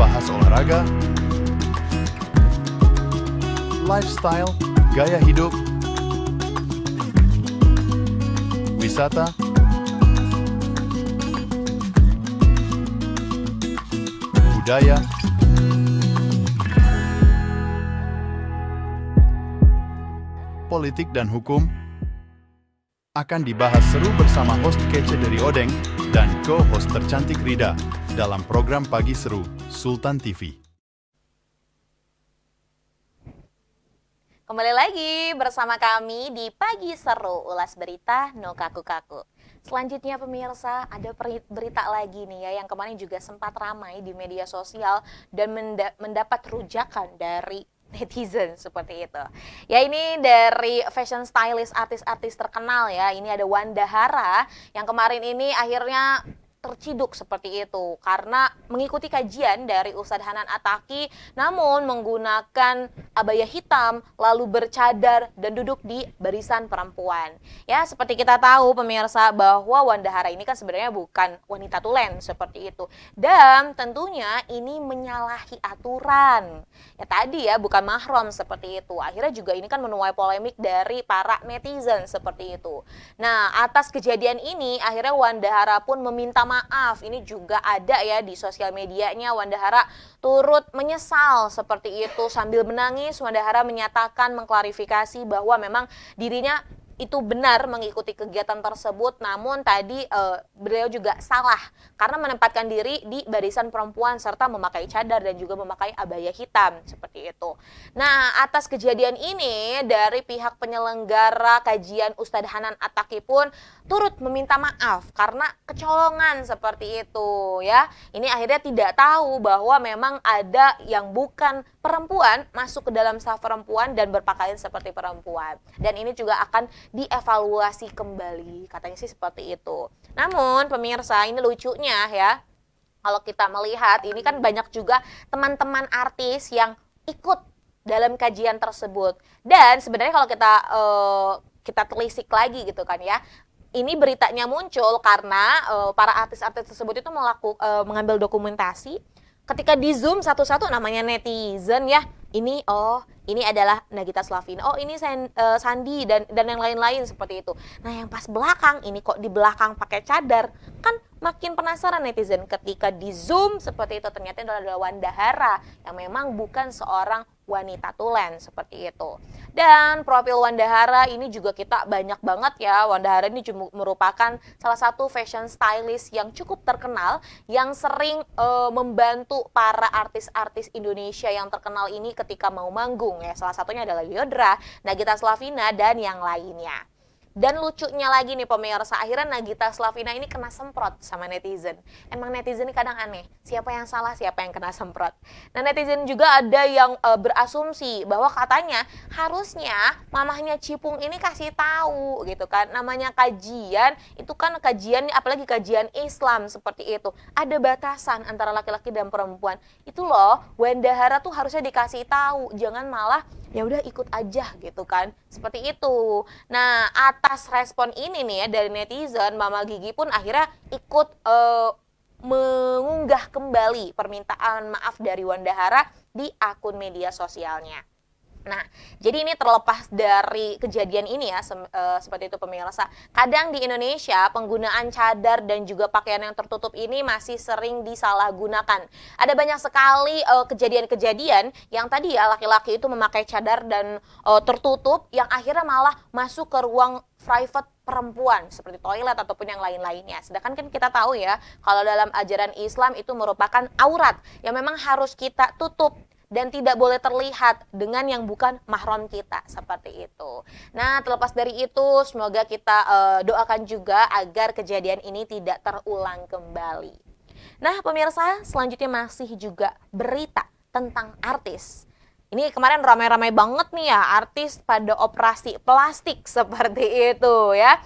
bahas olahraga, lifestyle, gaya hidup, wisata, budaya, politik dan hukum akan dibahas seru bersama host kece dari Odeng dan co-host tercantik Rida dalam program Pagi Seru Sultan TV. Kembali lagi bersama kami di Pagi Seru, ulas berita no kaku-kaku. Selanjutnya pemirsa, ada berita lagi nih ya yang kemarin juga sempat ramai di media sosial dan mendapat rujakan dari netizen seperti itu. Ya, ini dari fashion stylist artis-artis terkenal ya. Ini ada Wanda Hara yang kemarin ini akhirnya terciduk seperti itu karena mengikuti kajian dari Ustadz Hanan Attaqi namun menggunakan abaya hitam lalu bercadar dan duduk di barisan perempuan. Ya, seperti kita tahu pemirsa bahwa Wanda Hara ini kan sebenarnya bukan wanita tulen seperti itu. Dan tentunya ini menyalahi aturan. Ya tadi ya bukan mahram seperti itu. Akhirnya juga ini kan menuai polemik dari para netizen seperti itu. Nah, atas kejadian ini akhirnya Wanda Hara pun meminta maaf. Ini juga ada ya di sosial medianya. Wanda Hara turut menyesal seperti itu. Sambil menangis, Wanda Hara menyatakan mengklarifikasi bahwa memang dirinya itu benar mengikuti kegiatan tersebut, namun tadi beliau juga salah karena menempatkan diri di barisan perempuan serta memakai cadar dan juga memakai abaya hitam seperti itu. Nah, atas kejadian ini dari pihak penyelenggara kajian Ustadz Hanan Attaqi pun turut meminta maaf karena kecolongan seperti itu ya. Ini akhirnya tidak tahu bahwa memang ada yang bukan perempuan masuk ke dalam saf perempuan dan berpakaian seperti perempuan. Dan ini juga akan dievaluasi kembali, katanya sih seperti itu. Namun pemirsa, ini lucunya ya, kalau kita melihat ini kan banyak juga teman-teman artis yang ikut dalam kajian tersebut. Dan sebenarnya kalau kita telisik lagi gitu kan ya, ini beritanya muncul karena para artis-artis tersebut itu mengambil dokumentasi. Ketika di zoom satu-satu namanya netizen ya, ini adalah Nagita Slavina, ini Sandi dan yang lain-lain seperti itu. Nah, yang pas belakang ini kok di belakang pakai cadar, kan makin penasaran netizen ketika di zoom seperti itu ternyata adalah Wanda Hara yang memang bukan seorang wanita tulen seperti itu. Dan profil Wanda Hara ini juga kita banyak banget ya. Wanda Hara ini merupakan salah satu fashion stylist yang cukup terkenal yang sering membantu para artis-artis Indonesia yang terkenal ini ketika mau manggung ya. Salah satunya adalah Yodra, Nagita Slavina dan yang lainnya. Dan lucunya lagi nih pemirsa, akhirnya Nagita Slavina ini kena semprot sama netizen. Emang netizen ini kadang aneh, siapa yang salah, siapa yang kena semprot. Nah, netizen juga ada yang berasumsi bahwa katanya harusnya mamahnya Cipung ini kasih tahu gitu kan. Namanya kajian, itu kan kajian, apalagi kajian Islam seperti itu. Ada batasan antara laki-laki dan perempuan. Itu loh, Wanda Hara tuh harusnya dikasih tahu, jangan malah ya udah ikut aja gitu kan. Seperti itu. Nah, atas respon ini nih ya dari netizen, Mama Gigi pun akhirnya ikut mengunggah kembali permintaan maaf dari Wanda Hara di akun media sosialnya. Nah, jadi ini terlepas dari kejadian ini ya, seperti itu pemirsa. Kadang di Indonesia penggunaan cadar dan juga pakaian yang tertutup ini masih sering disalahgunakan. Ada banyak sekali kejadian-kejadian yang tadi ya laki-laki itu memakai cadar dan tertutup yang akhirnya malah masuk ke ruang private perempuan seperti toilet ataupun yang lain-lainnya. Sedangkan kan kita tahu ya, kalau dalam ajaran Islam itu merupakan aurat yang memang harus kita tutup dan tidak boleh terlihat dengan yang bukan mahram kita, seperti itu. Nah, terlepas dari itu, semoga kita doakan juga agar kejadian ini tidak terulang kembali. Nah, pemirsa, selanjutnya masih juga berita tentang artis. Ini kemarin ramai-ramai banget nih ya, artis pada operasi plastik seperti itu ya.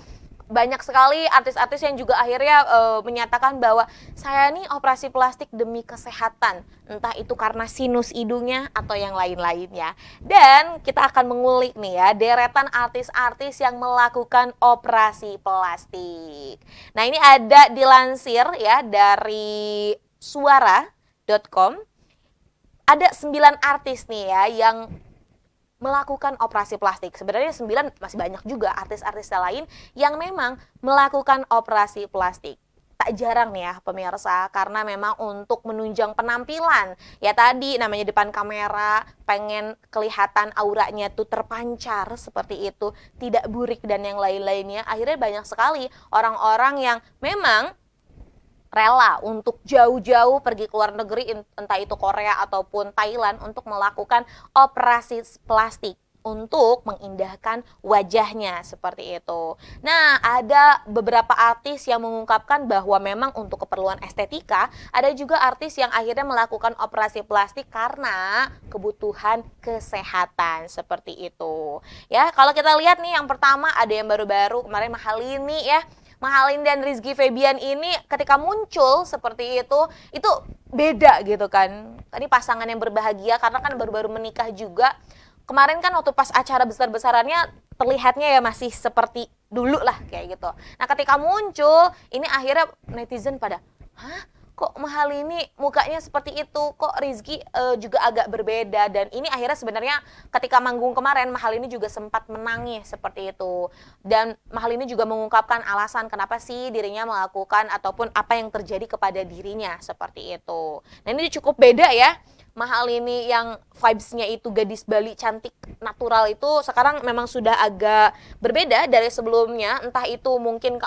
Banyak sekali artis-artis yang juga akhirnya menyatakan bahwa saya nih operasi plastik demi kesehatan, entah itu karena sinus hidungnya atau yang lain-lainnya. Dan kita akan mengulik nih ya deretan artis-artis yang melakukan operasi plastik. Nah, ini ada dilansir ya dari suara.com. ada 9 artis nih ya yang melakukan operasi plastik. Sebenarnya 9 masih banyak juga artis-artis lain yang memang melakukan operasi plastik. Tak jarang nih ya pemirsa, karena memang untuk menunjang penampilan. Ya tadi namanya depan kamera, pengen kelihatan auranya tuh terpancar seperti itu, tidak burik dan yang lain-lainnya. Akhirnya banyak sekali orang-orang yang memang rela untuk jauh-jauh pergi ke luar negeri, entah itu Korea ataupun Thailand, untuk melakukan operasi plastik untuk mengindahkan wajahnya seperti itu. Nah, ada beberapa artis yang mengungkapkan bahwa memang untuk keperluan estetika, ada juga artis yang akhirnya melakukan operasi plastik karena kebutuhan kesehatan seperti itu. Ya, kalau kita lihat nih yang pertama ada yang baru-baru kemarin Mahalini ya. Mahalini dan Rizky Febian ini ketika muncul seperti itu beda gitu kan. Ini pasangan yang berbahagia karena kan baru-baru menikah juga. Kemarin kan waktu pas acara besar-besarannya terlihatnya ya masih seperti dulu lah kayak gitu. Nah ketika muncul ini akhirnya netizen pada, hah? Kok Mahalini mukanya seperti itu, kok Rizky juga agak berbeda. Dan ini akhirnya sebenarnya ketika manggung kemarin Mahalini juga sempat menangis seperti itu. Dan Mahalini juga mengungkapkan alasan kenapa sih dirinya melakukan ataupun apa yang terjadi kepada dirinya seperti itu. Nah ini cukup beda ya. Mahalini yang vibes-nya itu gadis Bali cantik natural itu sekarang memang sudah agak berbeda dari sebelumnya. Entah itu mungkin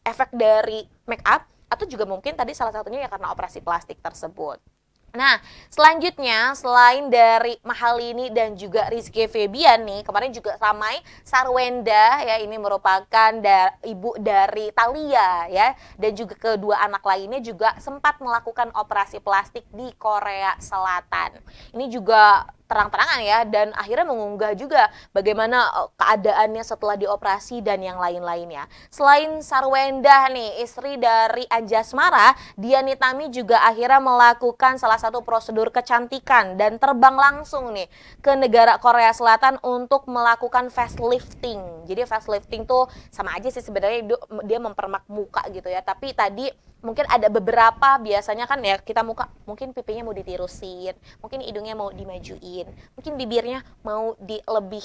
efek dari make up atau juga mungkin tadi salah satunya ya karena operasi plastik tersebut. Nah, selanjutnya selain dari Mahalini dan juga Rizky Febian nih, kemarin juga ramai Sarwenda ya, ini merupakan ibu dari Thalia ya, dan juga kedua anak lainnya juga sempat melakukan operasi plastik di Korea Selatan. Ini juga terang-terangan ya, dan akhirnya mengunggah juga bagaimana keadaannya setelah dioperasi dan yang lain-lainnya. Selain Sarwenda nih, istri dari Anjasmara, Dian Nitami juga akhirnya melakukan salah satu prosedur kecantikan dan terbang langsung nih ke negara Korea Selatan untuk melakukan facelifting. Jadi facelifting tuh sama aja sih sebenarnya, dia mempermak muka gitu ya, tapi tadi mungkin ada beberapa, biasanya kan ya kita muka mungkin pipinya mau ditirusin, mungkin hidungnya mau dimajuin, mungkin bibirnya mau lebih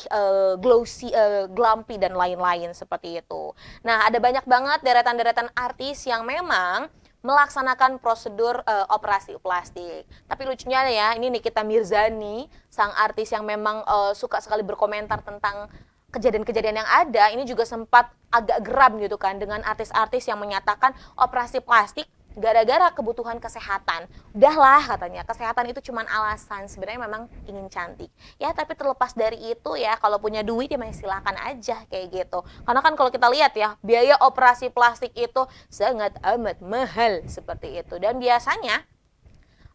glossy, glumpy dan lain-lain seperti itu. Nah ada banyak banget deretan-deretan artis yang memang melaksanakan prosedur operasi plastik. Tapi lucunya ya, ini Nikita Mirzani, sang artis yang memang suka sekali berkomentar tentang kejadian-kejadian yang ada, ini juga sempat agak geram gitu kan dengan artis-artis yang menyatakan operasi plastik gara-gara kebutuhan kesehatan. Udahlah katanya, kesehatan itu cuma alasan, sebenarnya memang ingin cantik. Ya tapi terlepas dari itu ya, kalau punya duit ya masih silakan aja kayak gitu. Karena kan kalau kita lihat ya, biaya operasi plastik itu sangat amat mahal seperti itu. Dan biasanya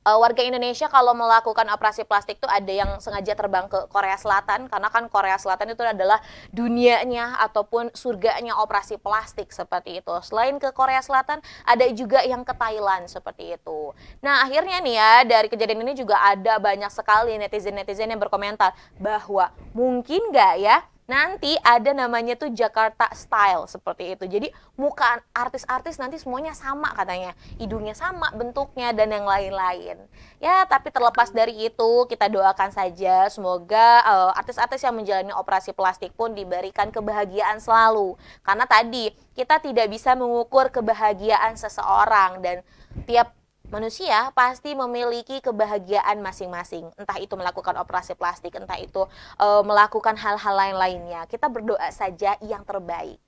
warga Indonesia kalau melakukan operasi plastik tuh ada yang sengaja terbang ke Korea Selatan, karena kan Korea Selatan itu adalah dunianya ataupun surganya operasi plastik seperti itu. Selain ke Korea Selatan, ada juga yang ke Thailand seperti itu. Nah akhirnya nih ya, dari kejadian ini juga ada banyak sekali netizen-netizen yang berkomentar bahwa mungkin nggak ya nanti ada namanya tuh Jakarta Style seperti itu. Jadi muka artis-artis nanti semuanya sama katanya, hidungnya sama bentuknya dan yang lain-lain. Ya tapi terlepas dari itu, kita doakan saja semoga artis-artis yang menjalani operasi plastik pun diberikan kebahagiaan selalu. Karena tadi kita tidak bisa mengukur kebahagiaan seseorang, dan tiap manusia pasti memiliki kebahagiaan masing-masing. Entah itu melakukan operasi plastik, entah itu melakukan hal-hal lain-lainnya. Kita berdoa saja yang terbaik.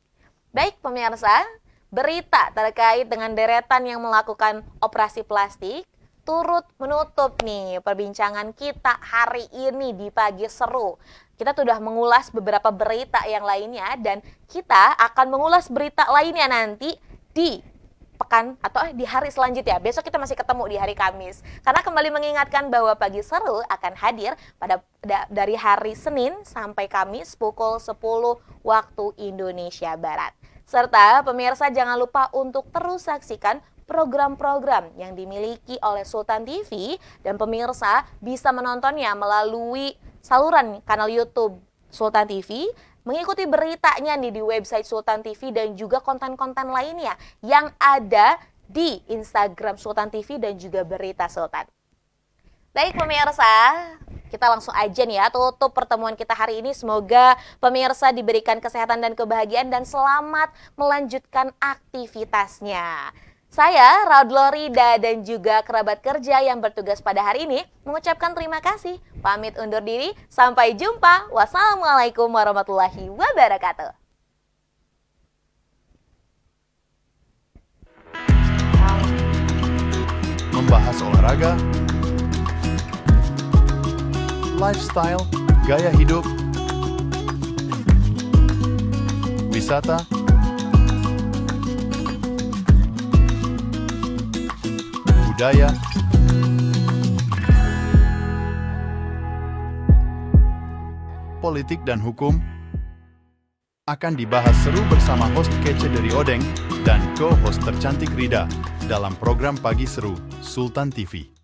Baik pemirsa, berita terkait dengan deretan yang melakukan operasi plastik turut menutup nih perbincangan kita hari ini di Pagi Seru. Kita sudah mengulas beberapa berita yang lainnya, dan kita akan mengulas berita lainnya nanti di pekan atau di hari selanjutnya. Besok kita masih ketemu di hari Kamis. Karena kembali mengingatkan bahwa Pagi Seru akan hadir dari hari Senin sampai Kamis pukul 10 waktu Indonesia Barat. Serta pemirsa jangan lupa untuk terus saksikan program-program yang dimiliki oleh Sultan TV, dan pemirsa bisa menontonnya melalui saluran kanal YouTube Sultan TV, mengikuti beritanya nih di website Sultan TV, dan juga konten-konten lainnya yang ada di Instagram Sultan TV dan juga Berita Sultan. Baik pemirsa, kita langsung aja nih ya tutup pertemuan kita hari ini. Semoga pemirsa diberikan kesehatan dan kebahagiaan dan selamat melanjutkan aktivitasnya. Saya, Raudlo Rida, dan juga kerabat kerja yang bertugas pada hari ini mengucapkan terima kasih. Pamit undur diri, sampai jumpa. Wassalamualaikum warahmatullahi wabarakatuh. Membahas olahraga, lifestyle, gaya hidup, wisata, budaya, politik dan hukum akan dibahas seru bersama host kece dari Odeng dan co-host tercantik Rida dalam program Pagi Seru Sultan TV.